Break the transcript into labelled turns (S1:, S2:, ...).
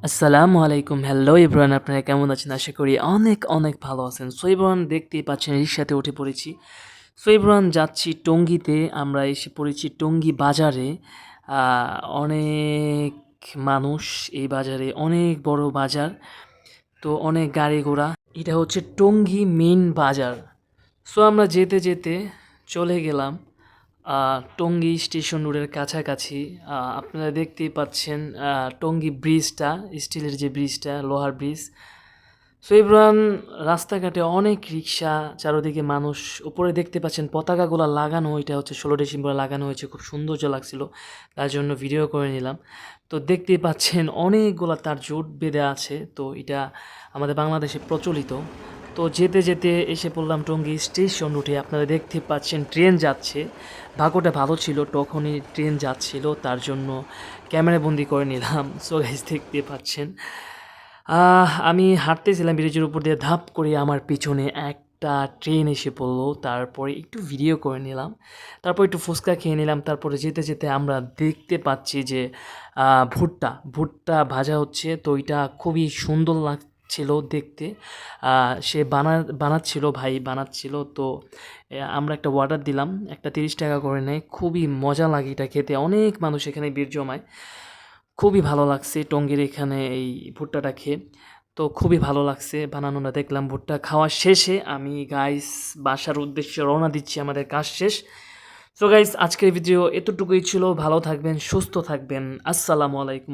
S1: আসসালামু আলাইকুম। Hello everyone, আপনারা কেমন আছেন? আশা করি অনেক, অনেক ভালো আছেন। সো এভরিওয়ান, দেখতেই পাচ্ছেন রিক্সাতে উঠে পড়েছি। সো এভরিওয়ান, যাচ্ছি টঙ্গীতে। আমরা এসে পড়েছি টঙ্গী বাজারে। আ অনেক মানুষ এই বাজারে, অনেক বড় বাজার। তো অনেক গাড়ি ঘোড়া। এটা হচ্ছে টঙ্গী মেইন বাজার। সো আমরা যেতে, যেতে চলে গেলাম টঙ্গী স্টেশন রোডের কাছাকাছি। আপনারা দেখতেই পাচ্ছেন টঙ্গী ব্রিজটা, স্টিলের যে ব্রিজটা, লোহার ব্রিজ। সো এভরিওয়ান, রাস্তাঘাটে অনেক রিক্সা, চারদিকে মানুষ। উপরে দেখতে পাচ্ছেন পতাকাগুলো লাগানো, এটা হচ্ছে 16 ডিসেম্বরে লাগানো হয়েছে, খুব সৌন্দর্য লাগছিল, তার জন্য ভিডিও করে নিলাম। তো দেখতেই পাচ্ছেন অনেকগুলা তার জোট বেঁধে আছে, তো এটা আমাদের বাংলাদেশে প্রচলিত। তো যেতে যেতে এসে পড়লাম টঙ্গী স্টেশন রুটে। আপনারা দেখতে পাচ্ছেন ট্রেন যাচ্ছে। ভাগ্যটা ভালো ছিল, তখনই ট্রেন যাচ্ছিল, তার জন্য ক্যামেরা বন্দি করে নিলাম। সো গাইস, দেখতে পাচ্ছেন আমি হাঁটতেছিলাম ব্রিজের উপর দিয়ে, ধাপ করে আমার পিছনে একটা ট্রেন এসে পড়লো। তারপরে একটু ভিডিও করে নিলাম, তারপর একটু ফুচকা খেয়ে নিলাম। তারপরে যেতে যেতে আমরা দেখতে পাচ্ছি যে ভুট্টা ভুট্টা ভাজা হচ্ছে। তো এটা খুবই সুন্দর লাগছিল দেখতে। সে বানাচ্ছিল, ভাই বানাচ্ছিল। তো আমরা একটা অর্ডার দিলাম, একটা 30 টাকা করে নেয়। খুবই মজা লাগে এটা খেতে, অনেক মানুষ এখানে ভিড় জমায়। খুবই ভালো লাগছে টঙ্গীর এখানে এই ভুট্টাটা খেয়ে। তো খুবই ভালো লাগছে বানানোটা দেখলাম। ভুট্টা খাওয়া শেষে আমি গাইস বাসার উদ্দেশ্যে রওনা দিচ্ছি, আমাদের কাজ শেষ। সো গাইস, আজকের ভিডিও এতটুকুই ছিল। ভালো থাকবেন, সুস্থ থাকবেন। আসসালামু আলাইকুম।